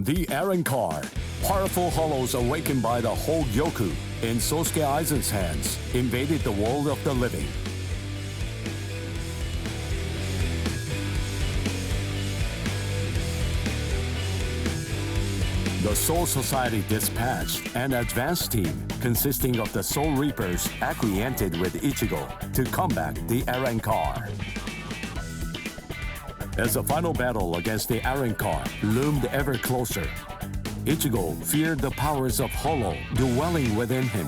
The Arrancar, powerful hollows awakened by the Hogyoku in Sosuke Aizen's hands, invaded the world of the living. The Soul Society dispatched an advance team consisting of the Soul Reapers acquainted with Ichigo to combat the Arrancar. As the final battle against the Arrancar loomed ever closer, Ichigo feared the powers of Hollow dwelling within him.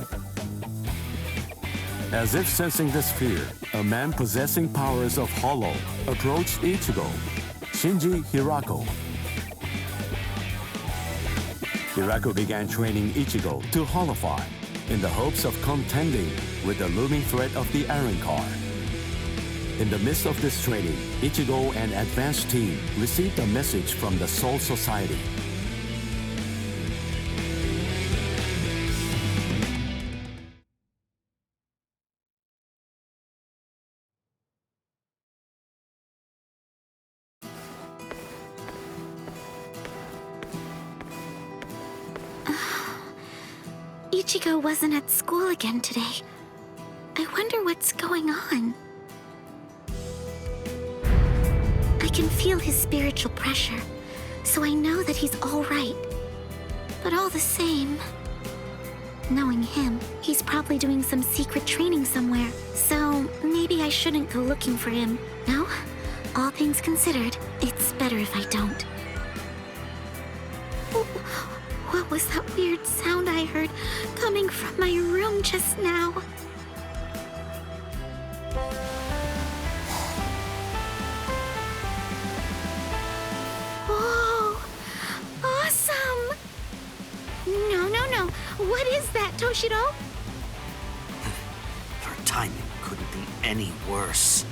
As if sensing this fear, a man possessing powers of Hollow approached Ichigo, Shinji Hirako. Hirako began training Ichigo to Hollowfy in the hopes of contending with the looming threat of the Arrancar. In the midst of this training, Ichigo and advanced team received a message from the Soul Society. Ichigo wasn't at school again today. I wonder what's going on. I can feel his spiritual pressure, so I know that he's all right. But all the same, knowing him, he's probably doing some secret training somewhere, so maybe I shouldn't go looking for him. No? All things considered, it's better if I don't. What was that weird sound I heard coming from my room just now? Whoa! Awesome! No. What is that, Toshiro? Your timing couldn't be any worse.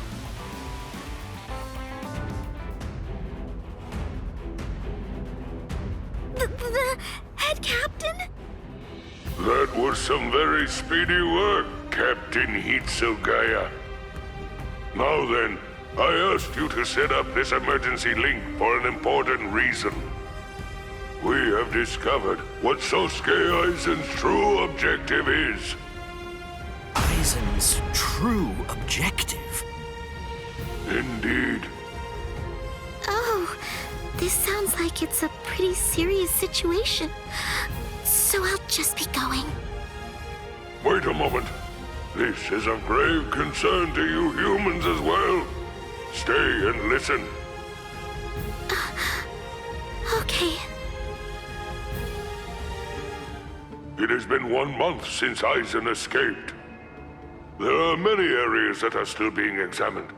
The head captain? That was some very speedy work, Captain Hitsugaya. Now then, I asked you to set up this emergency link for an important reason. We have discovered what Sosuke Aizen's true objective is. Aizen's true objective? Indeed. Oh, this sounds like it's a pretty serious situation. So I'll just be going. Wait a moment. This is of grave concern to you humans as well. Stay and listen. Okay. It has been 1 month since Aizen escaped. There are many areas that are still being examined.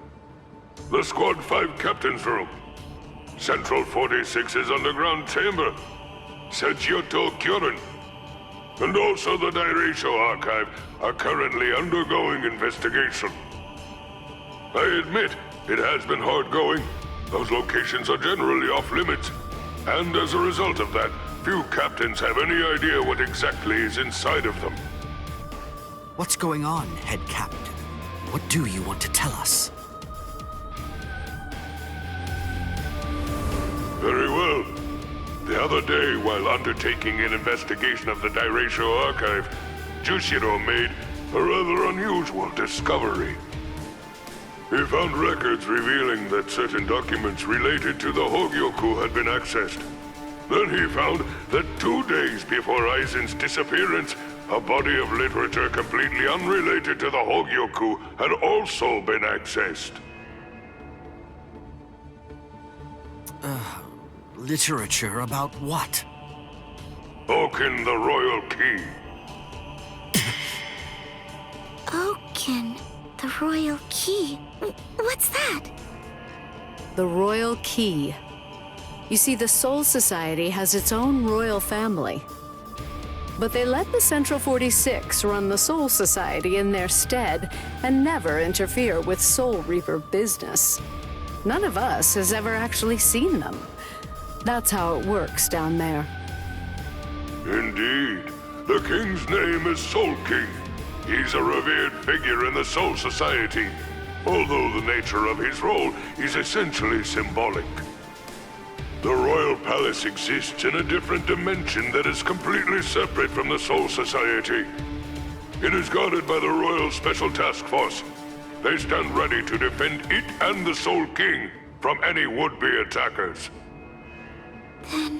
The Squad 5 Captain's Room, Central 46's underground chamber, Sechioto Kyorin, and also the Dairaisho Archive are currently undergoing investigation. I admit, it has been hard going. Those locations are generally off limits, and as a result of that, few captains have any idea what exactly is inside of them. What's going on, Head Captain? What do you want to tell us? Very well. The other day, while undertaking an investigation of the Dairaisho Archive, Jushiro made a rather unusual discovery. He found records revealing that certain documents related to the Hogyoku had been accessed. Then he found that 2 days before Aizen's disappearance, a body of literature completely unrelated to the Hogyoku had also been accessed. Literature about what? Oaken the Royal Key. Oaken, the Royal Key. What's that? The Royal Key. You see, the Soul Society has its own royal family. But they let the Central 46 run the Soul Society in their stead and never interfere with Soul Reaper business. None of us has ever actually seen them. That's how it works down there. Indeed. The king's name is Soul King. He's a revered figure in the Soul Society, although the nature of his role is essentially symbolic. The royal palace exists in a different dimension that is completely separate from the Soul Society. It is guarded by the Royal Special Task Force. They stand ready to defend it and the Soul King from any would-be attackers. Then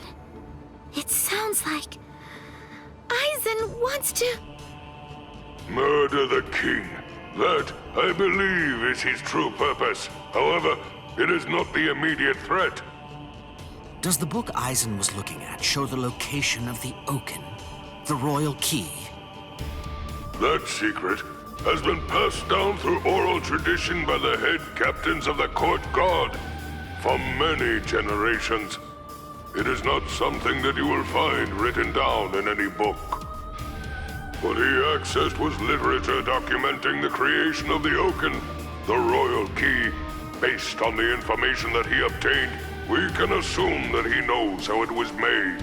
it sounds like Aizen wants to... Murder the king. That, I believe, is his true purpose. However, it is not the immediate threat. Does the book Aizen was looking at show the location of the Oaken, the royal key? That secret has been passed down through oral tradition by the head captains of the court guard for many generations. It is not something that you will find written down in any book. What he accessed was literature documenting the creation of the Oaken, the royal key. Based on the information that he obtained, we can assume that he knows how it was made.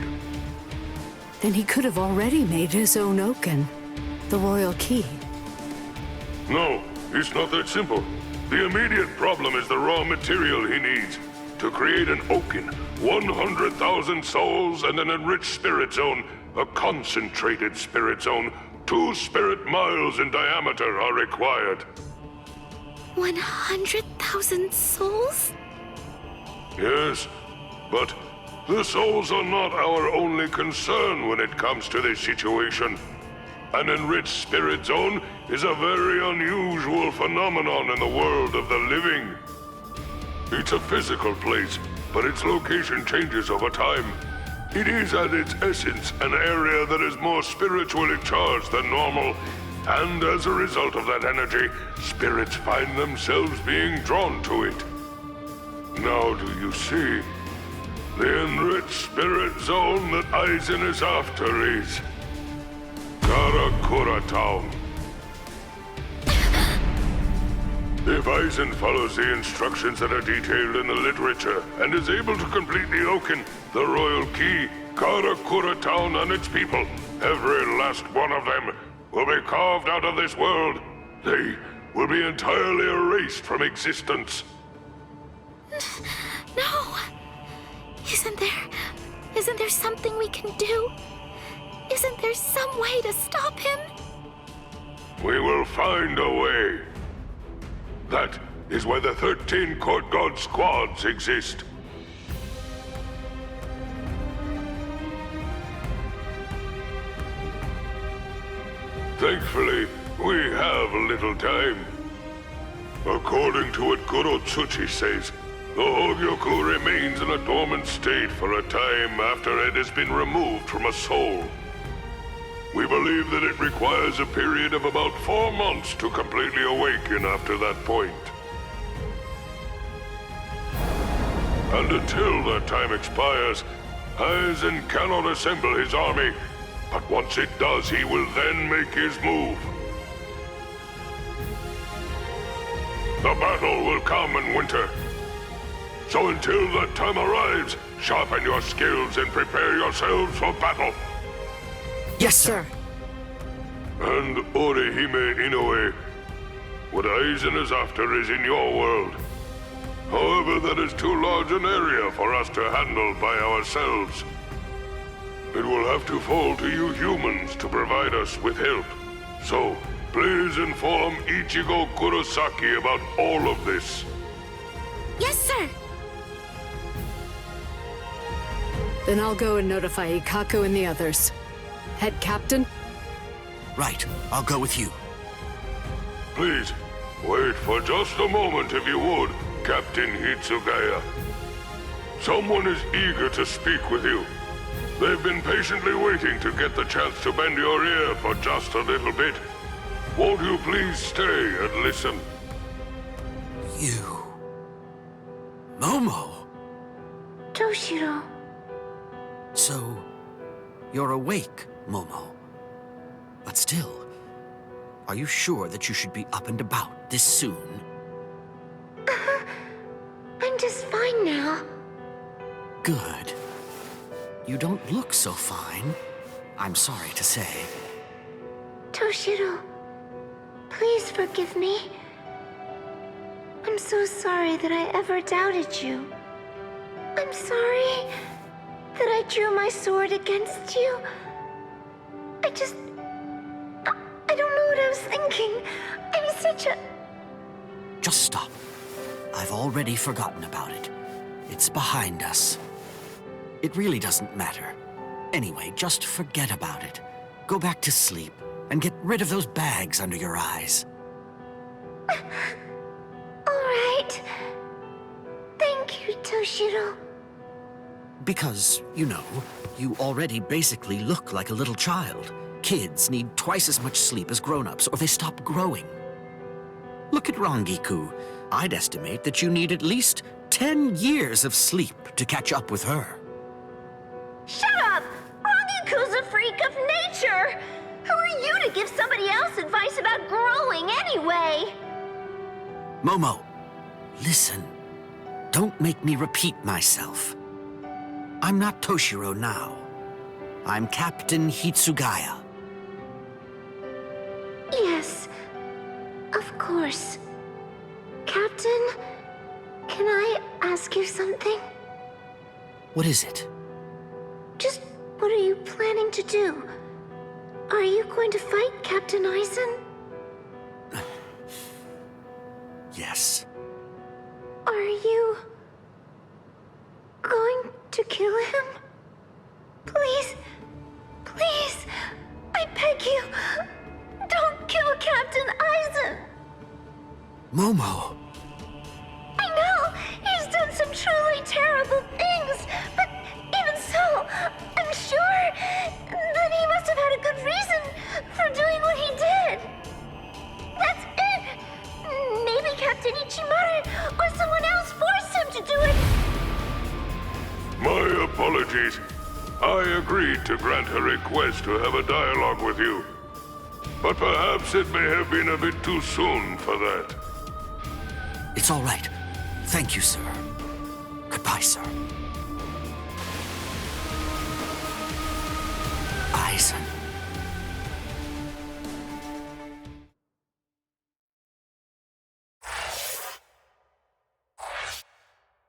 Then he could have already made his own Oaken, the royal key. No, it's not that simple. The immediate problem is the raw material he needs. To create an Oaken, 100,000 souls and an enriched spirit zone, a concentrated spirit zone, 2 spirit miles in diameter are required. 100,000 souls? Yes, but the souls are not our only concern when it comes to this situation. An enriched spirit zone is a very unusual phenomenon in the world of the living. It's a physical place, but its location changes over time. It is at its essence an area that is more spiritually charged than normal, and as a result of that energy, spirits find themselves being drawn to it. Now do you see? The enriched spirit zone that Aizen is after is Karakura Town. If Aizen follows the instructions that are detailed in the literature and is able to complete the Oaken, the royal key, Karakura Town and its people, every last one of them, will be carved out of this world. They will be entirely erased from existence. No! Isn't there something we can do? Isn't there some way to stop him? We will find a way. That is why the 13 Court Guard squads exist. Thankfully, we have a little time. According to what Gorotsuchi says, the Hogyoku remains in a dormant state for a time after it has been removed from a soul. We believe that it requires a period of about 4 months to completely awaken after that point. And until that time expires, Aizen cannot assemble his army, but once it does, he will then make his move. The battle will come in winter. So until that time arrives, sharpen your skills and prepare yourselves for battle. Yes, sir. And Orihime Inoue, what Aizen is after is in your world. However, that is too large an area for us to handle by ourselves. It will have to fall to you humans to provide us with help. So, please inform Ichigo Kurosaki about all of this. Yes, sir! Then I'll go and notify Ikaku and the others. Head Captain? Right, I'll go with you. Please, wait for just a moment if you would, Captain Hitsugaya. Someone is eager to speak with you. They've been patiently waiting to get the chance to bend your ear for just a little bit. Won't you please stay and listen? You... Momo! Toshiro. So, you're awake, Momo. But still, are you sure that you should be up and about this soon? I'm just fine now. Good. You don't look so fine, I'm sorry to say. Toshiro, please forgive me. I'm so sorry that I ever doubted you. I'm sorry. that I drew my sword against you? I don't know what I was thinking. I'm such a... Just stop. I've already forgotten about it. It's behind us. It really doesn't matter. Anyway, just forget about it. Go back to sleep and get rid of those bags under your eyes. All right. Thank you, Toshiro. Because, you know, you already basically look like a little child. Kids need twice as much sleep as grown-ups, or they stop growing. Look at Rangiku. I'd estimate that you need at least 10 years of sleep to catch up with her. Shut up! Rangiku's a freak of nature! Who are you to give somebody else advice about growing anyway? Momo, listen. Don't make me repeat myself. I'm not Toshiro now. I'm Captain Hitsugaya. Yes, of course. Captain, can I ask you something? What is it? Just what are you planning to do? Are you going to fight Captain Aizen? Yes. Are you going to kill him? Please, please, I beg you, don't kill Captain Aizen. Momo! I know, he's done some truly terrible things, but even so, I'm sure that he must have had a good reason for doing what he did. That's it. Maybe Captain Ichimura or someone else forced him to do it. My apologies. I agreed to grant her request to have a dialogue with you. But perhaps it may have been a bit too soon for that. It's all right. Thank you, sir. Goodbye, sir.